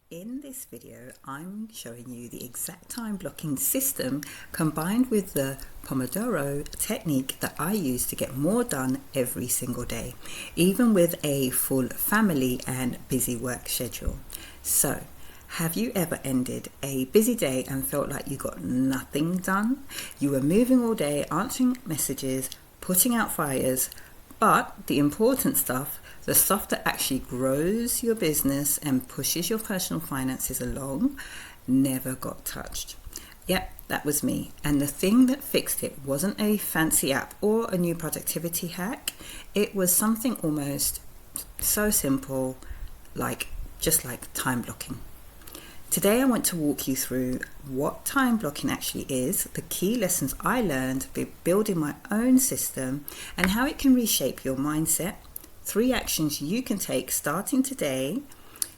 In this video, I'm showing you the exact time blocking system combined with the Pomodoro technique that I use to get more done every single day, even with a full family and busy work schedule. So, have you ever ended a busy day and felt like you got nothing done? You were moving all day, answering messages, putting out fires, but the important stuff, the stuff that actually grows your business and pushes your personal finances along, never got touched. Yep, that was me. And the thing that fixed it wasn't a fancy app or a new productivity hack. It was something almost so simple, just like time blocking. Today I want to walk you through what time blocking actually is, the key lessons I learned building my own system, and how it can reshape your mindset, 3 actions you can take starting today,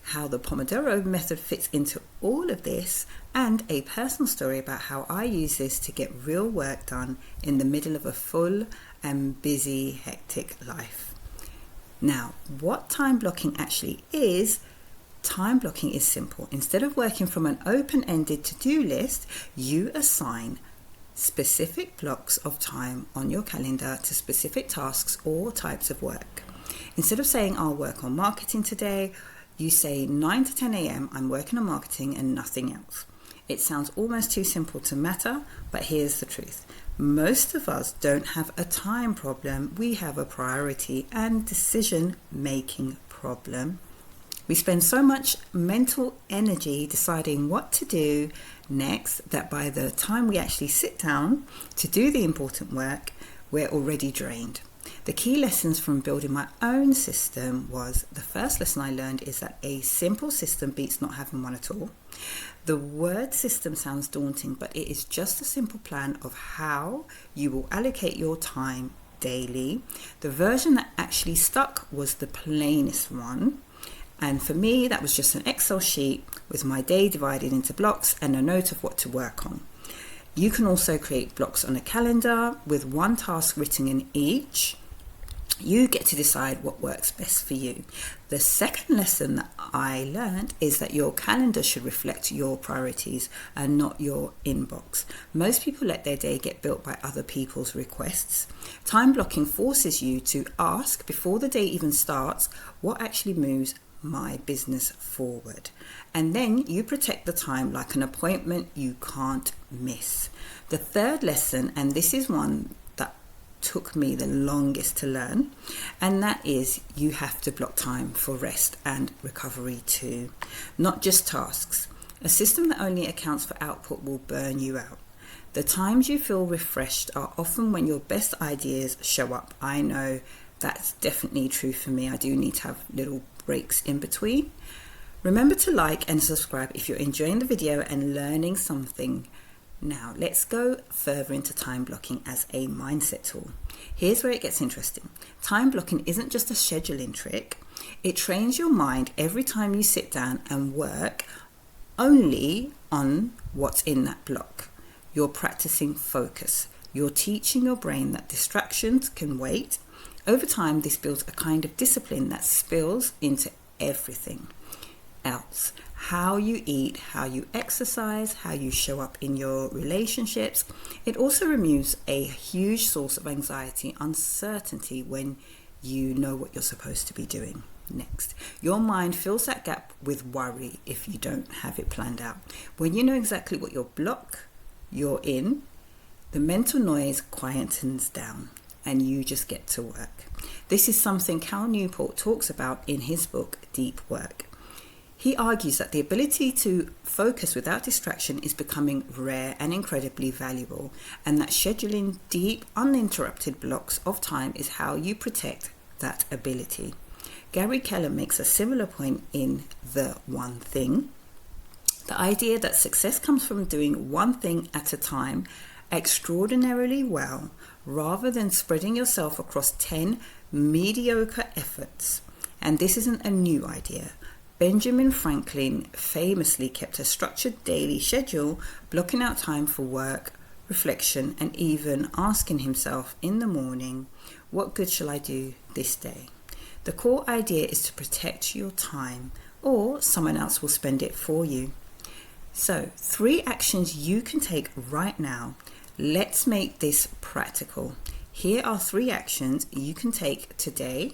how the Pomodoro method fits into all of this, and a personal story about how I use this to get real work done in the middle of a full and busy, hectic life. Now, what time blocking actually is, time blocking is simple. Instead of working from an open-ended to-do list, you assign specific blocks of time on your calendar to specific tasks or types of work. Instead of saying I'll work on marketing today, you say 9 to 10 a.m. I'm working on marketing and nothing else. It sounds almost too simple to matter, but here's the truth. Most of us don't have a time problem. We have a priority and decision-making problem. We spend so much mental energy deciding what to do next that by the time we actually sit down to do the important work, we're already drained. The key lessons from building my own system was, the first lesson I learned is that a simple system beats not having one at all. The word system sounds daunting, but it is just a simple plan of how you will allocate your time daily. The version that actually stuck was the plainest one. And for me, that was just an Excel sheet with my day divided into blocks and a note of what to work on. You can also create blocks on a calendar with one task written in each. You get to decide what works best for you. The second lesson that I learned is that your calendar should reflect your priorities and not your inbox. Most people let their day get built by other people's requests. Time blocking forces you to ask before the day even starts, what actually moves my business forward? And then you protect the time like an appointment you can't miss. The third lesson, and this is one that took me the longest to learn, and that is you have to block time for rest and recovery too, not just tasks. A system that only accounts for output will burn you out. The times you feel refreshed are often when your best ideas show up. I know that's definitely true for me. I do need to have little breaks in between. Remember to like and subscribe if you're enjoying the video and learning something. Now let's go further into time blocking as a mindset tool. Here's where it gets interesting. Time blocking isn't just a scheduling trick. It trains your mind every time you sit down and work only on what's in that block. You're practicing focus. You're teaching your brain that distractions can wait. Over time, this builds a kind of discipline that spills into everything else. How you eat, how you exercise, how you show up in your relationships. It also removes a huge source of anxiety, uncertainty when you know what you're supposed to be doing next. Your mind fills that gap with worry if you don't have it planned out. When you know exactly what your block you're in, the mental noise quietens down and you just get to work. This is something Newport talks about in his book, Deep Work. He argues that the ability to focus without distraction is becoming rare and incredibly valuable, and that scheduling deep, uninterrupted blocks of time is how you protect that ability. Keller makes a similar point in The One Thing. The idea that success comes from doing one thing at a time extraordinarily well, rather than spreading yourself across 10 mediocre efforts. And this isn't a new idea. Benjamin Franklin famously kept a structured daily schedule, blocking out time for work, reflection, and even asking himself in the morning, what good shall I do this day? The core idea is to protect your time or someone else will spend it for you. So 3 actions you can take right now. Let's make this practical. Here are 3 actions you can take today.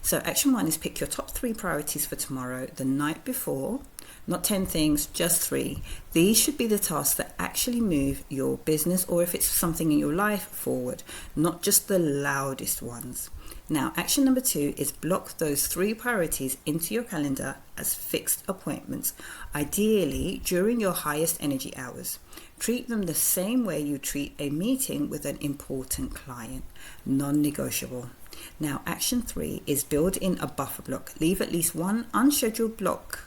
So action 1 is pick your top 3 priorities for tomorrow the night before. Not 10 things, just 3. These should be the tasks that actually move your business, or if it's something in your life, forward, not just the loudest ones. Now, action number 2 is block those 3 priorities into your calendar as fixed appointments, ideally during your highest energy hours. Treat them the same way you treat a meeting with an important client, non-negotiable. Now, action 3 is build in a buffer block. Leave at least one unscheduled block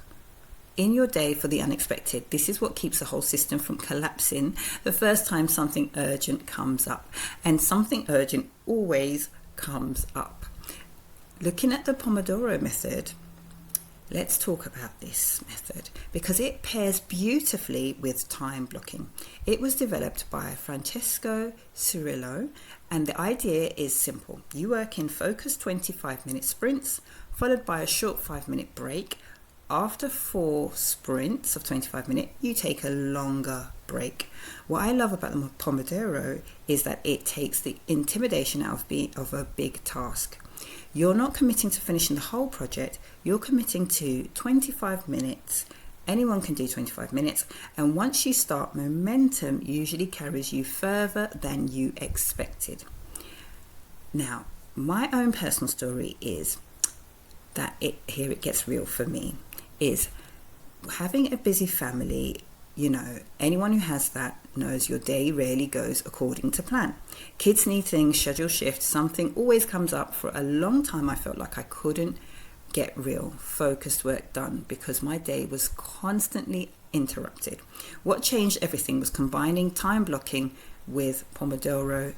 in your day for the unexpected. This is what keeps the whole system from collapsing the first time something urgent comes up. And something urgent always comes up. Looking at the Pomodoro method, let's talk about this method because it pairs beautifully with time blocking. It was developed by Francesco Cirillo, and the idea is simple. You work in focused 25-minute sprints followed by a short 5-minute break. After 4 sprints of 25 minutes, you take a longer break. What I love about the Pomodoro is that it takes the intimidation out of a big task. You're not committing to finishing the whole project, you're committing to 25 minutes. Anyone can do 25 minutes, and once you start, momentum usually carries you further than you expected. Now, my own personal story is that here it gets real for me, is having a busy family. Anyone who has that knows your day rarely goes according to plan. Kids need things, schedule shifts, something always comes up. For a long time, I felt like I couldn't get real, focused work done because my day was constantly interrupted. What changed everything was combining time blocking with Pomodoro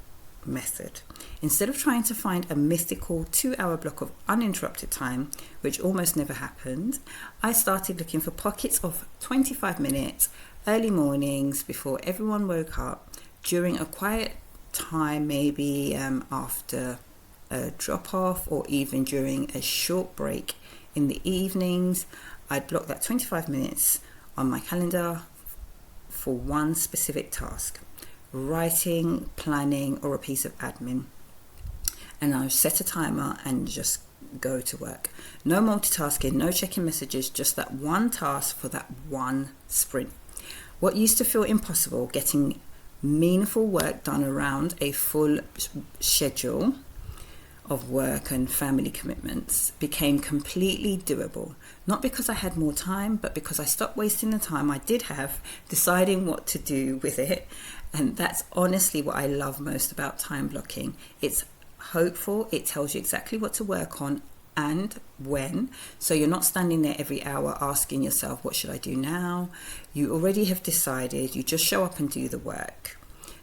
method. Instead of trying to find a mystical 2-hour block of uninterrupted time, which almost never happened, I started looking for pockets of 25 minutes, early mornings before everyone woke up, during a quiet time, maybe after a drop off, or even during a short break in the evenings. I'd block that 25 minutes on my calendar for one specific task: writing, planning, or a piece of admin. And I'll set a timer and just go to work. No multitasking, no checking messages, just that one task for that one sprint. What used to feel impossible, getting meaningful work done around a full schedule of work and family commitments, became completely doable. Not because I had more time, but because I stopped wasting the time I did have deciding what to do with it. And that's honestly what I love most about time blocking. It's hopeful, it tells you exactly what to work on and when, so you're not standing there every hour asking yourself, what should I do now? You already have decided, you just show up and do the work.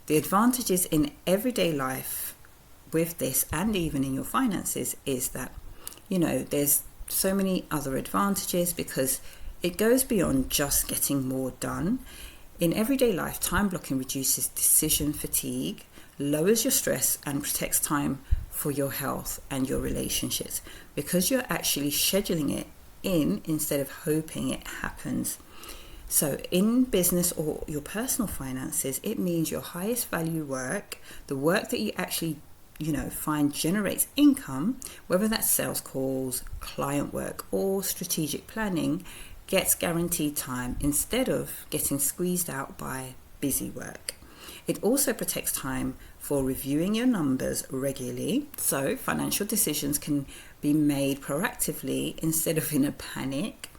The advantages in everyday life with this, and even in your finances, is that there's so many other advantages because it goes beyond just getting more done. In everyday life, time blocking reduces decision fatigue, lowers your stress, and protects time for your health and your relationships because you're actually scheduling it in instead of hoping it happens. So in business or your personal finances, it means your highest value work, the work that you actually find generates income, whether that's sales calls, client work, or strategic planning, gets guaranteed time instead of getting squeezed out by busy work. It also protects time for reviewing your numbers regularly, so financial decisions can be made proactively instead of in a panic.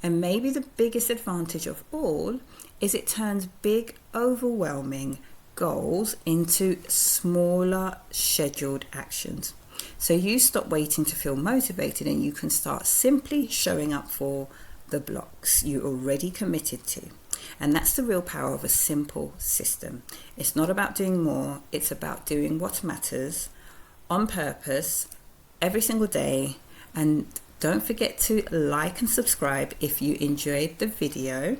And maybe the biggest advantage of all is it turns big, overwhelming goals into smaller, scheduled actions. So you stop waiting to feel motivated and you can start simply showing up for the blocks you already committed to. And that's the real power of a simple system. It's not about doing more, it's about doing what matters on purpose every single day. And don't forget to like and subscribe if you enjoyed the video.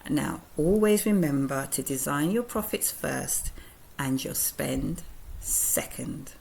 Now, always remember to design your profits first and your spend second.